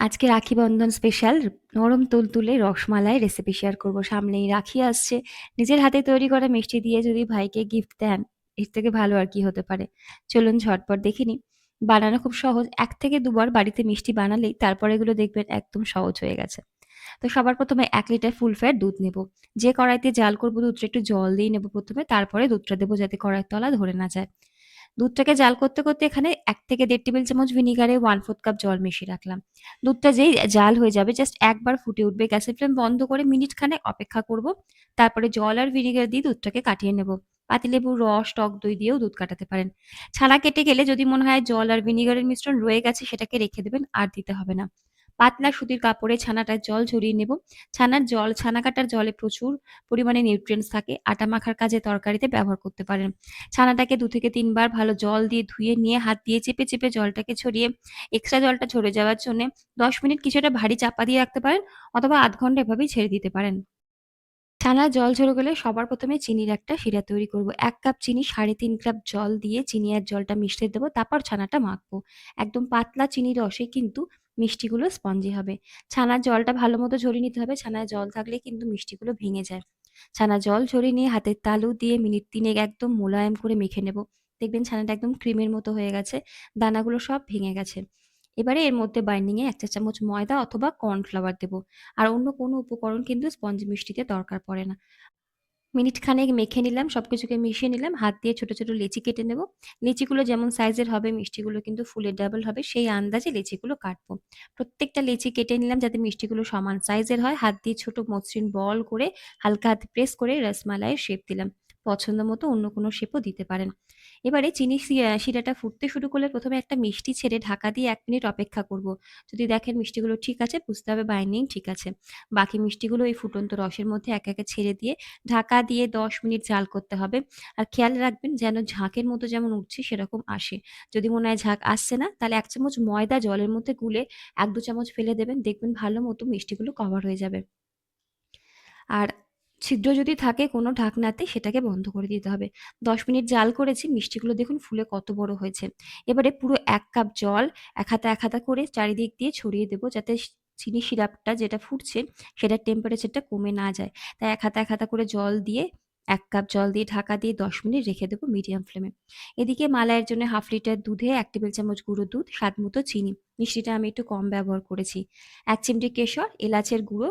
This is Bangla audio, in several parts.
আজকে রাখি বন্ধন স্পেশাল নরম তুলতুলে রসমালাই রেসিপি শেয়ার করব। সামনেই রাখি আসছে। নিজের হাতে তৈরি করা মিষ্টি দিয়ে যদি ভাইকে গিফট দেন, এর থেকে ভালো আর কি হতে পারে। চলুন ঝটপট দেখে নিই। বানানো খুব সহজ। ১ থেকে ২ বার বাড়িতে মিষ্টি বানালেই তারপর এগুলো দেখবেন একদম সহজ হয়ে গেছে। তো সবার প্রথমে ১ লিটার ফুল ফ্যাট দুধ নেব। যে কড়াইতে জাল করব দুধটা একটু জল দিয়ে নেব প্রথমে, তারপরে দুধটা দেবো যাতে কড়াইয়ের তলা ধরে না যায়। দুধটাকে জাল করতে, করতে এখানে ১ থেকে ১.৫ টেবিল চামচ ভিনিগারে 1/4 কাপ জল মিশিয়ে রাখলাম। দুধটা যেই জাল হয়ে যাবে জাস্ট একবার ফুটে উঠবে, গ্যাসের ফ্লেম বন্ধ করে মিনিট খানেক অপেক্ষা করব। তারপরে জল আর ভিনিগার দিয়ে দুধটাকে কাটিয়ে নেব। পাতিলেবুর রস, টক দই দিয়েও দুধ কাটাতে পারেন। ছানা কেটে গেলে যদি মনে হয় জল আর ভিনিগারের মিশ্রণ রয়ে গেছে সেটাকে রেখে দেবেন, আর দিতে হবে না। পাতলা সুতির কাপড়ে ছানাটার জল ঝরিয়ে নেব। ছানা কাটার জলে প্রচুর পরিমাণে নিউট্রিয়েন্টস থাকে। আটা মাখার কাজে তরকারিতে ব্যবহার করতে পারেন। ছানাটাকে ২ থেকে ৩ বার ভালো জল দিয়ে ধুয়ে নিয়ে হাত দিয়ে চেপে, চেপে জলটাকে ছড়িয়ে এক্সট্রা জলটা ঝরে যাওয়ার জন্যে ১০ মিনিট কিছুটা ভারী চাপা দিয়ে রাখতে পারেন, অথবা ০.৫ ঘন্টা এভাবেই ছেড়ে দিতে পারেন। ছানার জল ঝরে গেলে সবার প্রথমে চিনির একটা শিরা তৈরি করব। ১ কাপ চিনি ৩.৫ কাপ জল দিয়ে চিনি আর জলটা মিশিয়ে দেবো। তারপর ছানাটা মাখবো। একদম পাতলা চিনির রসে কিন্তু মিষ্টিগুলো স্পঞ্জি হবে। ছানার জলটা ভালোমতো ঝরিয়ে নিতে হবে। ছানায় জল থাকলে কিন্তু মিষ্টিগুলো ভেঙে যায়। ছানার জল ঝরিয়ে নিয়ে হাতের তালু দিয়ে মিনিট ৩ একদম মোলায়েম করে মেখে নেব। দেখবেন ছানাটা একদম ক্রিমের মতো হয়ে গেছে। দানাগুলো সব ভেঙে গেছে। এবারে এর মধ্যে বাইন্ডিং এ ১ চা চামচ ময়দা অথবা কর্নফ্লাওয়ার দেব। আর অন্য কোনো উপকরণ কিন্তু স্পঞ্জ মিষ্টিতে দরকার পড়ে না। মিনিট খানেক মেখে নিলাম, সবকিছুকে মিশিয়ে নিলাম। হাত দিয়ে ছোট, ছোট লেচি কেটে নেব। লেচিগুলো যেমন সাইজের হবে মিষ্টিগুলো কিন্তু ফুলের ডাবল হবে, সেই আন্দাজে লেচিগুলো কাটবো। প্রত্যেকটা লেচি কেটে নিলাম যাতে মিষ্টিগুলো সমান সাইজের হয়। হাত দিয়ে ছোট মসৃণ বল করে হালকা হাতে প্রেস করে রসমালাইয়ের শেপ দিলাম। পছন্দ মতো অন্য কোনো শেপও দিতে পারেন। এবারে চিনি শিরাটা ফুটতে শুরু করলে প্রথমে একটা মিষ্টি ছেড়ে ঢাকা দিয়ে ১ মিনিট অপেক্ষা করব। যদি দেখেন মিষ্টিগুলো ঠিক আছে, বুঝতে হবে বাইন্ডিং ঠিক আছে। বাকি মিষ্টিগুলো এই ফুটন্ত রসের মধ্যে একে, একে ছেড়ে দিয়ে ঢাকা দিয়ে ১০ মিনিট জাল করতে হবে। আর খেয়াল রাখবেন যেন ঝাঁকের মতো যেমন উঠছে সেরকম আসে। যদি মনে হয় ঝাঁক আসছে না, তাহলে ১ চামচ ময়দা জলের মধ্যে গুলে ১-২ চামচ ফেলে দেবেন। দেখবেন ভালো মতো মিষ্টিগুলো কভার হয়ে যাবে। আর ছিদ্র যদি থাকে কোনো ঢাকনাতে সেটাকে বন্ধ করে দিতে হবে। ১০ মিনিট জাল করেছি, মিষ্টিগুলো দেখুন ফুলে কত বড় হয়েছে। এবারে পুরো ১ কাপ জল এক হাতা করে চারিদিক দিয়ে ছড়িয়ে দেব, যাতে চিনি সিরাপটা যেটা ফুটছে সেটার টেম্পারেচারটা কমে না যায়। তাই এক হাতা করে জল দিয়ে ১ কাপ জল দিয়ে ঢাকা দিয়ে ১০ মিনিট রেখে দেব মিডিয়াম ফ্লেমে। এদিকে মালাইয়ের জন্য ১/২ লিটার দুধে ১ টেবিল চামচ গুঁড়ো দুধ, স্বাদ মতো চিনি। মিষ্টিটা আমি একটু কম ব্যবহার করেছি। ১ চিমটি কেশর, এলাচের গুঁড়ো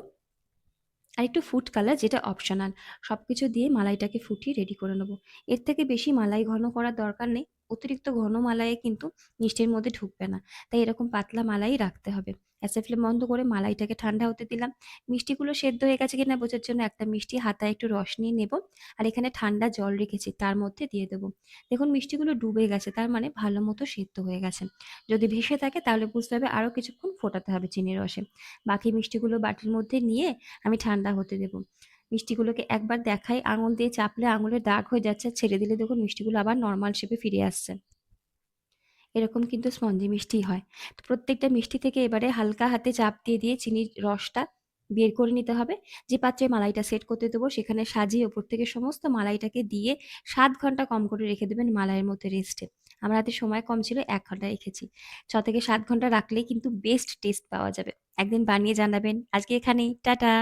আর একটু ফুড কালার যেটা অপশনাল। সবকিছু দিয়ে মালাইটাকে ফুটিয়ে রেডি করে নেব। এর থেকে বেশি মালাই ঘন করার দরকার নেই। অতিরিক্ত ঘন মালাইয়ে কিন্তু মিষ্টির মধ্যে ঢুকবে না। তাই এরকম পাতলা মালাই রাখতে হবে। গ্যাসের ফ্লেম বন্ধ করে মালাইটাকে ঠান্ডা হতে দিলাম। মিষ্টিগুলো সেদ্ধ হয়ে গেছে কিনা বোঝার জন্য একটা মিষ্টি হাতায় একটু রস নিয়ে নেব। আর এখানে ঠান্ডা জল রেখেছি তার মধ্যে দিয়ে দেবো। দেখুন মিষ্টিগুলো ডুবে গেছে, তার মানে ভালো মতো সেদ্ধ হয়ে গেছে। যদি ভেসে থাকে তাহলে বুঝতে হবে আরো কিছুক্ষণ ফোটাতে হবে চিনির রসে। বাকি মিষ্টিগুলো বাটির মধ্যে নিয়ে আমি ঠান্ডা হতে দেব। মিষ্টিগুলোকে একবার দেখাই, আঙুল দিয়ে চাপলে আঙুলের দাগ হয়ে যাচ্ছে। ছেড়ে দিলে দেখুন মিষ্টিগুলো আবার নরমাল শেপে ফিরে আসছে। এরকম কিন্তু স্পঞ্জি মিষ্টি হয়। তো প্রত্যেকটা মিষ্টি থেকে এবারে হালকা হাতে চাপ দিয়ে, দিয়ে চিনির রসটা বের করে নিতে হবে। যে পাত্রে মালাইটা সেট করতে দেবো সেখানে সাজিয়ে ওপর থেকে সমস্ত মালাইটাকে দিয়ে ৭ ঘন্টা কম করে রেখে দেবেন মালাইয়ের মধ্যে রেস্টে। আমার হাতে সময় কম ছিল, ১ ঘন্টা রেখেছি। ৬ থেকে ৭ ঘন্টা রাখলেই কিন্তু বেস্ট টেস্ট পাওয়া যাবে। একদিন বানিয়ে জানাবেন। আজকে এখানেই। টাটা।